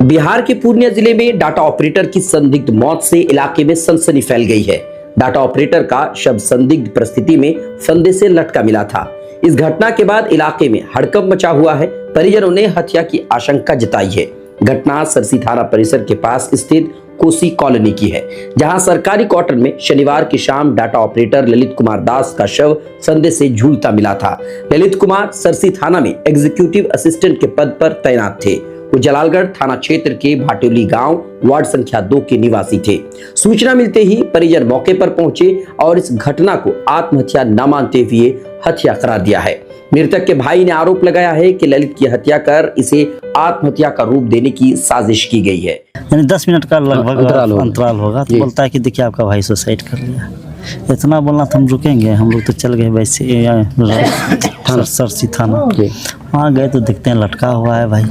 बिहार के पूर्णिया जिले में डाटा ऑपरेटर की संदिग्ध मौत से इलाके में सनसनी फैल गई है। डाटा ऑपरेटर का शव संदिग्ध परिस्थिति में फंदे से लटका मिला था। इस घटना के बाद इलाके में हड़कंप मचा हुआ है। परिजनों ने हत्या की आशंका जताई है। घटना सरसी थाना परिसर के पास स्थित कोसी कॉलोनी की है, जहां सरकारी क्वार्टर में शनिवार की शाम डाटा ऑपरेटर ललित कुमार दास का शव फंदे से झूलता मिला था। ललित कुमार सरसी थाना में एग्जीक्यूटिव असिस्टेंट के पद पर तैनात थे। वो जलालगढ़ थाना क्षेत्र के भाटोली गांव वार्ड संख्या 2 के निवासी थे। सूचना मिलते ही परिजन मौके पर पहुंचे और इस घटना को आत्महत्या न मानते हुए हत्या करार दिया है। मृतक के भाई ने आरोप लगाया है कि ललित की हत्या कर इसे आत्महत्या का रूप देने की साजिश की गई है। यानी 10 मिनट का लगभग अंतराल होगा तो बोलता है कि देखिए आपका भाई सुसाइड कर लिया। इतना बोलना तो हम रुकेंगे, हम लोग तो चल गए वैसे सरसी थाना। वहाँ गए तो देखते हैं लटका हुआ है भाई।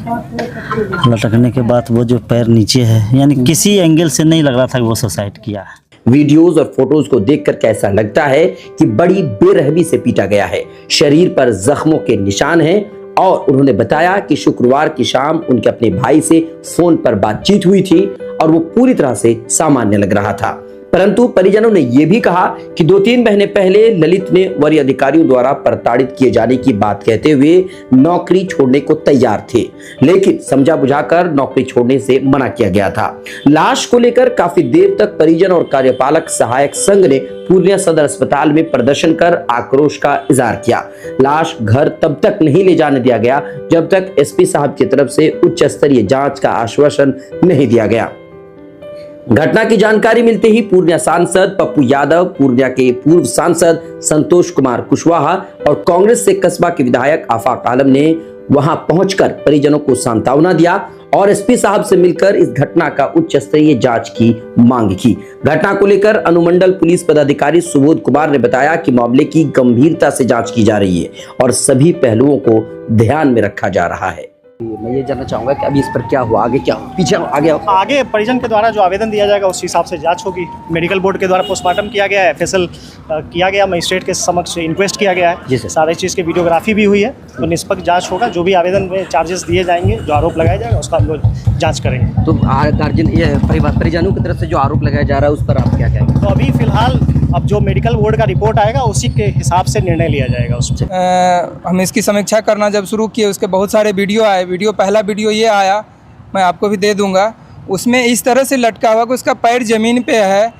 लटकने के बाद वो जो पैर नीचे है, यानी किसी एंगल से नहीं लग रहा था कि वो सुसाइड किया है। वीडियोस और फोटोज को देखकर कैसा लगता है कि बड़ी बेरहमी से पीटा गया है। शरीर पर जख्मों के निशान हैं और उन्होंने बताया कि शुक्रवार की शाम उनके अपने भाई से फोन पर बातचीत हुई थी और वो पूरी तरह से सामान्य लग रहा था। परंतु परिजनों ने यह भी कहा कि 2-3 महीने पहले ललित ने वरीय अधिकारियों द्वारा प्रताड़ित किए जाने की बात कहते हुए नौकरी छोड़ने को तैयार थे, लेकिन समझा बुझाकर नौकरी छोड़ने से मना किया गया था। लाश को लेकर काफी देर तक परिजन और कार्यपालक सहायक संघ ने पूर्णिया सदर अस्पताल में प्रदर्शन कर आक्रोश का इजहार किया। लाश घर तब तक नहीं ले जाने दिया गया जब तक एसपी साहब की तरफ से उच्च स्तरीय जांच का आश्वासन नहीं दिया गया। घटना की जानकारी मिलते ही पूर्णिया सांसद पप्पू यादव, पूर्णिया के पूर्व सांसद संतोष कुमार कुशवाहा और कांग्रेस से कस्बा के विधायक आफाक आलम ने वहां पहुंचकर परिजनों को सांत्वना दिया और एसपी साहब से मिलकर इस घटना का उच्च स्तरीय जांच की मांग की। घटना को लेकर अनुमंडल पुलिस पदाधिकारी सुबोध कुमार ने बताया कि मामले की गंभीरता से जांच की जा रही है और सभी पहलुओं को ध्यान में रखा जा रहा है। मैं ये जानना चाहूंगा कि अभी इस पर क्या हुआ, आगे क्या हुआ? पीछे आगे परिजन के द्वारा जो आवेदन दिया जाएगा उस हिसाब से जांच होगी। मेडिकल बोर्ड के द्वारा पोस्टमार्टम किया गया है, एफएसएल किया गया, मजिस्ट्रेट के समक्ष इंक्वेस्ट किया गया है, सारे चीज़ की वीडियोग्राफी भी हुई है। तो निष्पक्ष जांच होगा। जो भी आवेदन में चार्जेस दिए जाएंगे, जो आरोप लगाया जाएगा उसका हम लोग जाँच करेंगे। तो गार्जियन परिजनों की तरफ से जो आरोप लगाया जा रहा है उस पर आप क्या कहेंगे? तो अभी फिलहाल अब जो मेडिकल बोर्ड का रिपोर्ट आएगा उसी के हिसाब से निर्णय लिया जाएगा उस पर। हम इसकी समीक्षा करना जब शुरू किए, उसके बहुत सारे वीडियो आए। पहला वीडियो ये आया, मैं आपको भी दे दूंगा। उसमें इस तरह से लटका हुआ कि उसका पैर ज़मीन पे है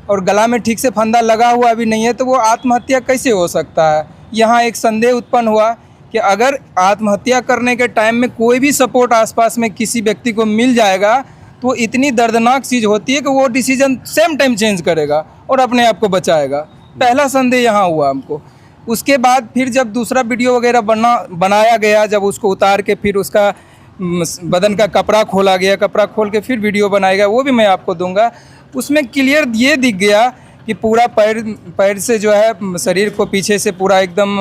और गला में ठीक से फंदा लगा हुआ भी नहीं है, तो वो आत्महत्या कैसे हो सकता है? यहाँ एक संदेह उत्पन्न हुआ कि अगर आत्महत्या करने के टाइम में कोई भी सपोर्ट आसपास में किसी व्यक्ति को मिल जाएगा तो इतनी दर्दनाक चीज़ होती है कि वो डिसीजन सेम टाइम चेंज करेगा और अपने आप को बचाएगा। पहला संदेह यहाँ हुआ हमको। उसके बाद फिर जब दूसरा वीडियो वगैरह बनाया गया, जब उसको उतार के फिर उसका बदन का कपड़ा खोला गया, कपड़ा खोल के फिर वीडियो बनाया गया, वो भी मैं आपको दूंगा। उसमें क्लियर ये दिख गया कि पूरा पैर से जो है शरीर को पीछे से पूरा एकदम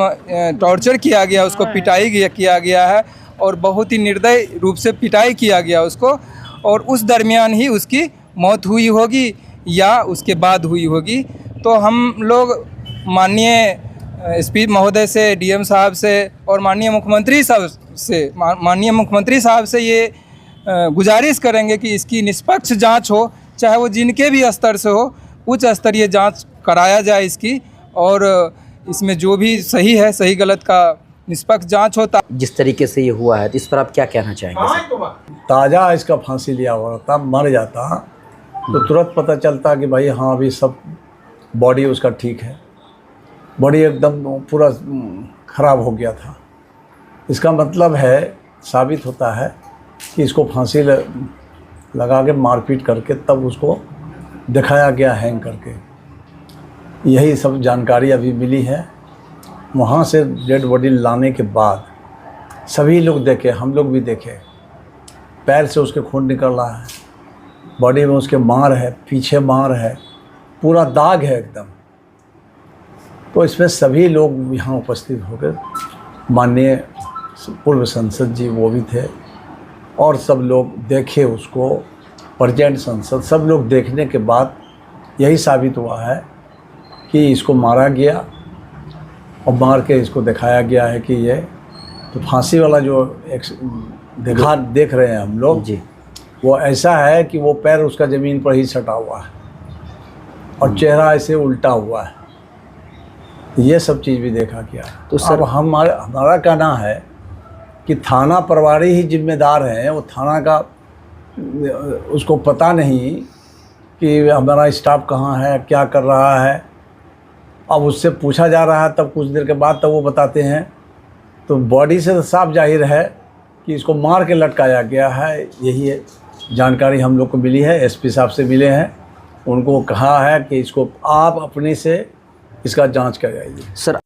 टॉर्चर किया गया, उसको पिटाई किया गया है और बहुत ही निर्दयी रूप से पिटाई किया गया उसको। और उस दरमियान ही उसकी मौत हुई होगी या उसके बाद हुई होगी। तो हम लोग माननीय एसपी महोदय से, डीएम साहब से और माननीय मुख्यमंत्री साहब से ये गुजारिश करेंगे कि इसकी निष्पक्ष जांच हो, चाहे वो जिनके भी स्तर से हो, उच्च स्तरीय जांच कराया जाए इसकी, और इसमें जो भी सही है, सही गलत का निष्पक्ष जांच होता। जिस तरीके से ये हुआ है, तो इस पर आप क्या कहना चाहेंगे? ताज़ा इसका फांसी लिया हुआ होता, मर जाता तो तुरंत पता चलता कि भाई हाँ अभी सब बॉडी उसका ठीक है। बॉडी एकदम पूरा ख़राब हो गया था। इसका मतलब है, साबित होता है कि इसको फांसी लगा के मारपीट करके तब उसको दिखाया गया हैंग करके। यही सब जानकारी अभी मिली है। वहाँ से डेड बॉडी लाने के बाद सभी लोग देखे, हम लोग भी देखे, पैर से उसके खून निकल रहा है, बॉडी में उसके मार है, पीछे मार है, पूरा दाग है एकदम। तो इसमें सभी लोग यहाँ उपस्थित होकर, माननीय पूर्व सांसद जी वो भी थे और सब लोग देखे उसको प्रेजेंट सांसद सब लोग देखने के बाद यही साबित हुआ है कि इसको मारा गया और मार के इसको दिखाया गया है कि ये तो फांसी वाला जो देख रहे हैं हम लोग जी, वो ऐसा है कि वो पैर उसका ज़मीन पर ही सटा हुआ है और चेहरा ऐसे उल्टा हुआ है। ये सब चीज़ भी देखा गया। तो सर अब हमारा कहना है कि थाना प्रभारी ही जिम्मेदार हैं। वो थाना का उसको पता नहीं कि हमारा स्टाफ कहाँ है, क्या कर रहा है। अब उससे पूछा जा रहा है, तब कुछ देर के बाद तब वो बताते हैं। तो बॉडी से तो साफ जाहिर है कि इसको मार के लटकाया गया है। यही है जानकारी हम लोग को मिली है, एसपी साहब से मिले हैं। उनको कहा है कि इसको आप अपने से इसका जांच कराइए। सर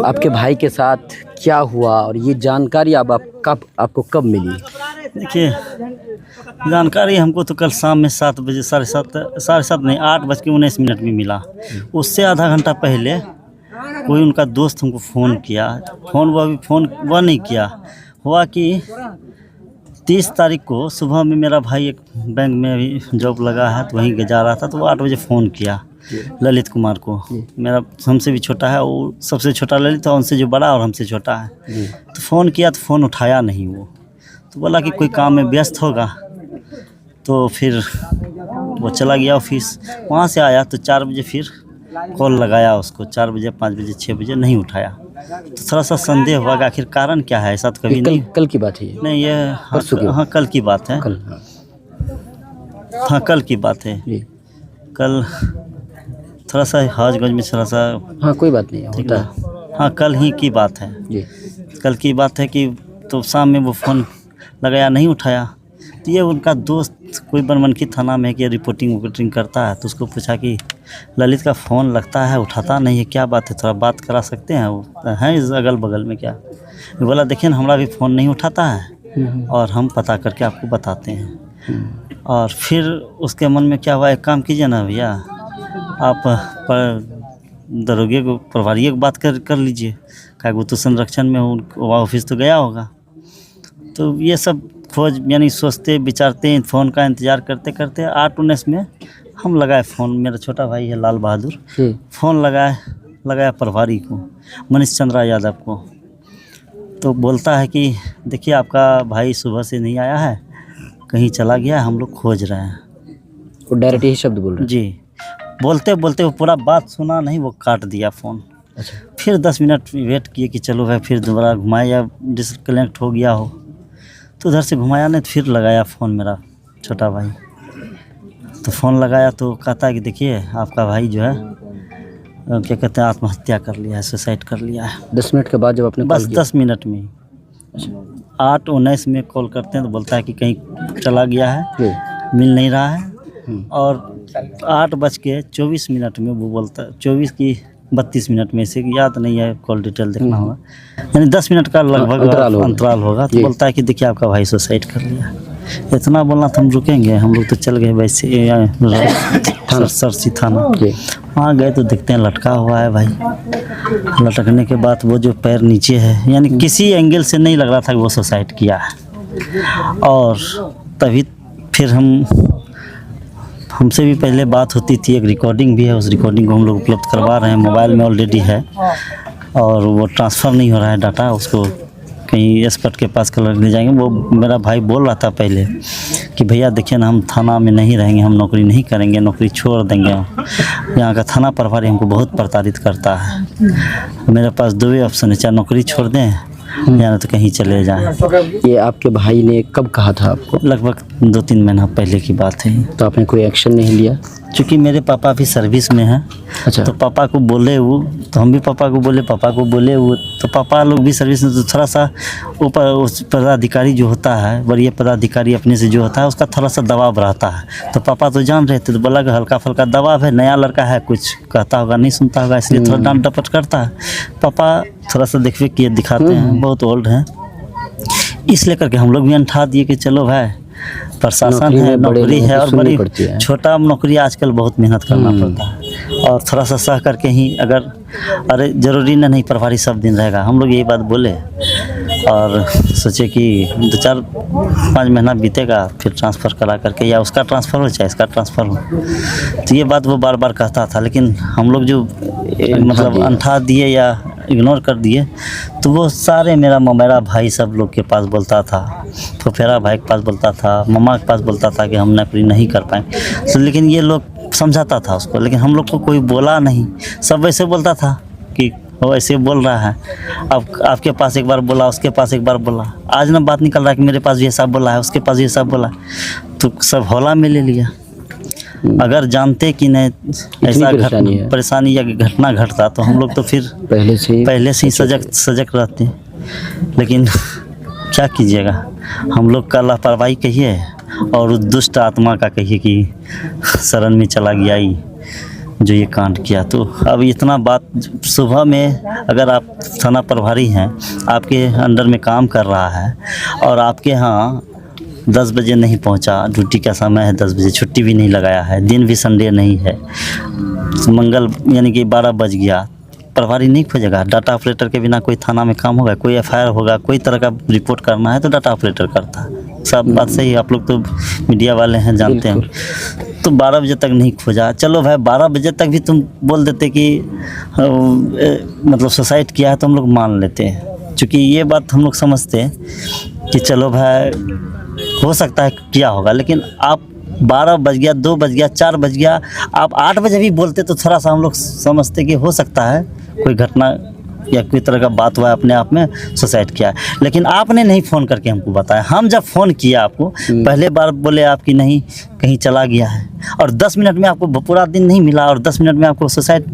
आपके भाई के साथ क्या हुआ और ये जानकारी आपको कब मिली? देखिए, जानकारी हमको तो कल शाम में 7 बजे साढ़े सात नहीं 8:19 में मिला। उससे आधा घंटा पहले कोई उनका दोस्त हमको फ़ोन किया। वह नहीं किया। हुआ कि 30 तारीख को सुबह में मेरा भाई एक बैंक में अभी जॉब लगा है तो वहीं जा रहा था, तो वो 8 बजे फ़ोन किया ललित कुमार को। मेरा हमसे भी छोटा है, वो सबसे छोटा ललित है, उनसे जो बड़ा और हमसे छोटा है। तो फ़ोन किया तो फ़ोन उठाया नहीं वो, तो बोला कि कोई काम में व्यस्त होगा। तो फिर वो चला गया ऑफिस। वहाँ से आया तो 4 बजे फिर कॉल लगाया उसको, 4 बजे 5 बजे 6 बजे नहीं उठाया। तो थोड़ा सा संदेह हुआ कि आखिर कारण क्या है। ऐसा तो कभी नहीं। कल की बात है ये? नहीं, ये हाँ कल की बात है। हाँ कल की बात है। कल थोड़ा सा हौज-गौज में थोड़ा सा, हाँ कोई बात नहीं, होता है। हाँ कल ही की बात है जी। कल की बात है कि तो शाम में वो फ़ोन लगाया, नहीं उठाया। तो ये उनका दोस्त कोई बनमनखी थाना में कि रिपोर्टिंग करता है, तो उसको पूछा कि ललित का फ़ोन लगता है, उठाता नहीं है, क्या बात है, थोड़ा बात करा सकते हैं? वो हैं इस अगल बगल में क्या? बोला देखिए ना, हमारा भी फ़ोन नहीं उठाता है और हम पता करके आपको बताते हैं। और फिर उसके मन में क्या हुआ, एक काम कीजिए ना भैया, आप दरोगे को प्रभारी को बात कर लीजिए, क्या वो तो संरक्षण में वो ऑफिस तो गया होगा। तो ये सब खोज यानी सोचते विचारते फ़ोन का इंतज़ार करते करते 8:19 में हम लगाए फ़ोन। मेरा छोटा भाई है लाल बहादुर, फ़ोन लगाया प्रभारी को, मनीष चंद्रा यादव को। तो बोलता है कि देखिए आपका भाई सुबह से नहीं आया है, कहीं चला गया, हम लोग खोज रहे हैं। वो डायरेक्ट यही शब्द बोल रहे हैं? जी। बोलते बोलते वो पूरा बात सुना नहीं, वो काट दिया फ़ोन। अच्छा। फिर 10 मिनट वेट किए कि चलो भाई फिर दोबारा घुमाया या डिस्कनेक्ट हो गया हो। तो उधर से घुमाया नहीं, तो फिर लगाया फ़ोन मेरा छोटा भाई। तो फ़ोन लगाया तो कहता है कि देखिए आपका भाई जो है क्या कहते हैं, आत्महत्या कर लिया है, सुसाइड कर लिया है। 10 मिनट के बाद जब आपने बस 10 मिनट में। 8:19 में कॉल करते हैं तो बोलता है कि कहीं चला गया है, मिल नहीं रहा है। और 8:24 में वो बोलता है, 24 की 32 मिनट में से, याद नहीं है, कॉल डिटेल देखना होगा, यानी 10 मिनट का लगभग अंतराल होगा। तो बोलता है कि देखिए आपका भाई सुसाइड कर लिया। इतना बोलना तो हम रुकेंगे, हम लोग तो चल गए वैसे सरसी थाना। वहाँ गए तो देखते हैं लटका हुआ है भाई। लटकने के बाद वो जो पैर नीचे है, यानी किसी एंगल से नहीं लग रहा था कि वो सुसाइड किया है। और तभी फिर हमसे भी पहले बात होती थी, एक रिकॉर्डिंग भी है, उस रिकॉर्डिंग को हम लोग उपलब्ध करवा रहे हैं, मोबाइल में ऑलरेडी है और वो ट्रांसफ़र नहीं हो रहा है डाटा, उसको कहीं एक्सपर्ट के पास कल ले जाएंगे। वो मेरा भाई बोल रहा था पहले कि भैया देखिए ना, हम थाना में नहीं रहेंगे, हम नौकरी नहीं करेंगे, नौकरी छोड़ देंगे। यहाँ का थाना प्रभारी हमको बहुत प्रताड़ित करता है। मेरे पास 2 ऑप्शन है, चाहे नौकरी छोड़ दें या तो कहीं चले जाएं। ये आपके भाई ने कब कहा था आपको? लगभग 2-3 महीना पहले की बात है। तो आपने कोई एक्शन नहीं लिया? क्योंकि मेरे पापा भी सर्विस में हैं। अच्छा। तो पापा को बोले वो, तो हम भी पापा को बोले वो, तो पापा लोग भी सर्विस में, तो थोड़ा सा ऊपर उस पदाधिकारी जो होता है, वरीय पदाधिकारी अपने से जो होता है, उसका थोड़ा सा दबाव रहता है। तो पापा तो जान रहे थे, तो बोला कि हल्का फुल्का दबाव है, नया लड़का है, कुछ कहता होगा नहीं सुनता होगा, इसलिए थोड़ा डांट डपट करता है। पापा थोड़ा सा देखिए कि दिखाते हैं, बहुत ओल्ड हैं, इसलिए करके हम लोग भी अंठा दिए कि चलो भाई प्रशासन है, नौकरी है, और बड़ी छोटा नौकरी आजकल बहुत मेहनत करना पड़ता है, और थोड़ा सा सह करके ही, अगर अरे ज़रूरी नहीं प्रभारी सब दिन रहेगा, हम लोग यही बात बोले। और सोचे कि 2-4-5 महीना बीतेगा फिर ट्रांसफ़र करा करके, या उसका ट्रांसफ़र हो चाहे इसका ट्रांसफ़र हो। तो ये बात वो बार बार कहता था, लेकिन हम लोग जो मतलब अंठा दिए या इग्नोर कर दिए, तो वो सारे मेरा भाई सब लोग के पास बोलता था, फुफेरा भाई के पास बोलता था, मम्मा के पास बोलता था कि हम नौकरी नहीं कर पाएंगे। तो लेकिन ये लोग समझाता था उसको, लेकिन हम लोग को कोई बोला नहीं। सब वैसे बोलता था कि वो ऐसे बोल रहा है, अब आपके पास एक बार बोला, उसके पास एक बार बोला। आज ना बात निकल रहा है कि मेरे पास ये सब बोला है, उसके पास ये सब बोला है, तो सब हौला में ले लिया। अगर जानते कि नहीं ऐसा परेशानी या घटना घटता तो हम लोग तो फिर पहले से ही सजग रहते। लेकिन क्या कीजिएगा, हम लोग का लापरवाही कहिए और दुष्ट आत्मा का कहिए कि शरण में चला गया ही जो ये कांड किया। तो अब इतना बात, सुबह में अगर आप थाना प्रभारी हैं, आपके अंडर में काम कर रहा है और आपके यहाँ 10 बजे नहीं पहुंचा, ड्यूटी का समय है 10 बजे, छुट्टी भी नहीं लगाया है, दिन भी संडे नहीं है, मंगल यानी कि 12 बज गया, प्रभारी नहीं खोजेगा? डाटा ऑपरेटर के बिना कोई थाना में काम होगा? कोई एफआईआर होगा? कोई तरह का रिपोर्ट करना है तो डाटा ऑपरेटर करता है। सब बात सही, आप लोग तो मीडिया वाले हैं, जानते हैं। तो 12 बजे तक नहीं खोजा, चलो भाई 12 बजे तक भी तुम बोल देते कि मतलब सुसाइड किया है तो हम लोग मान लेते हैं, क्योंकि ये बात हम लोग समझते हैं कि चलो भाई हो सकता है किया होगा। लेकिन आप 12 बज गया, 2 बज गया, 4 बज गया, आप 8 बजे भी बोलते तो थोड़ा सा हम लोग समझते कि हो सकता है कोई घटना या कोई तरह का बात हुआ, अपने आप में सुसाइड किया है। लेकिन आपने नहीं फ़ोन करके हमको बताया। हम जब फ़ोन किया आपको, पहले बार बोले आप कि नहीं कहीं चला गया है, और 10 मिनट में आपको पूरा दिन नहीं मिला और 10 मिनट में आपको सुसाइड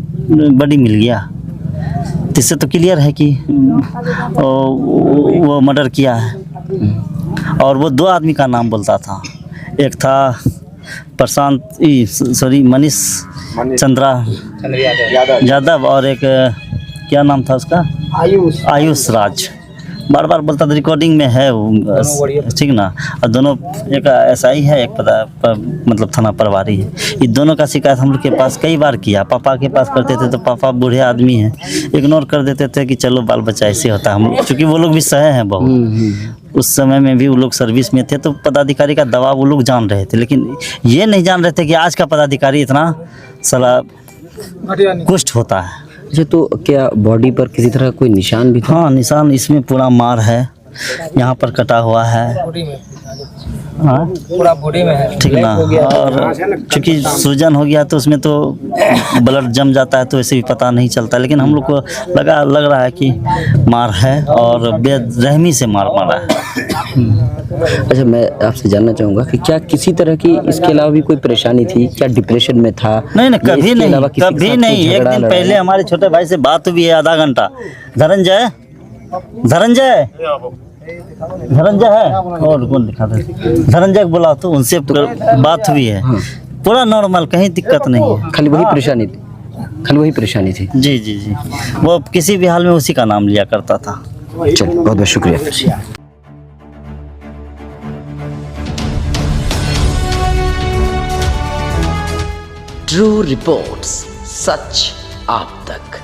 बॉडी मिल गया। इससे तो क्लियर है कि वो मर्डर किया है। और वो 2 आदमी का नाम बोलता था, एक था मनीष चंद्रा यादव और एक क्या नाम था उसका, आयुष राज। बार बार बोलता था, रिकॉर्डिंग में है वो, ठीक ना। और दोनों, एक एसआई है, एक मतलब थाना प्रभारी है। ये दोनों का शिकायत हम लोग के पास कई बार किया। पापा के पास करते थे तो पापा बूढ़े आदमी हैं, इग्नोर कर देते थे कि चलो बाल बच्चा ऐसे होता है। हम लोग चूँकि वो लोग भी सहे हैं बहुत, उस समय में भी वो लोग सर्विस में थे, तो पदाधिकारी का दबाव वो लोग जान रहे थे। लेकिन ये नहीं जान रहे थे कि आज का पदाधिकारी इतना साला कुष्ठ होता है। अच्छा, तो क्या बॉडी पर किसी तरह कोई निशान भी था? हाँ, निशान इसमें पूरा मार है, यहाँ पर कटा हुआ है, हाँ पूरा बॉडी में है, ठीक ना। और चूँकि सूजन हो गया तो उसमें तो ब्लड जम जाता है, तो ऐसे भी पता नहीं चलता। लेकिन हम लोग को लग रहा है कि मार है और बेरहमी से मारा है। अच्छा, मैं आपसे जानना चाहूँगा कि क्या किसी तरह की इसके अलावा भी कोई परेशानी थी? क्या डिप्रेशन में था? नहीं, कभी नहीं। एक दिन पहले हमारे छोटे भाई से बात हुई है, आधा घंटा। धनंजय है और कौन दिखा था, धनंजय को बुला, तो उनसे बात हुई है। पूरा नॉर्मल, कहीं दिक्कत नहीं है। खाली वही परेशानी थी। जी। वो किसी भी हाल में उसी का नाम लिया करता था। चलो, बहुत बहुत शुक्रिया। ट्रू रिपोर्ट्स, सच आप तक।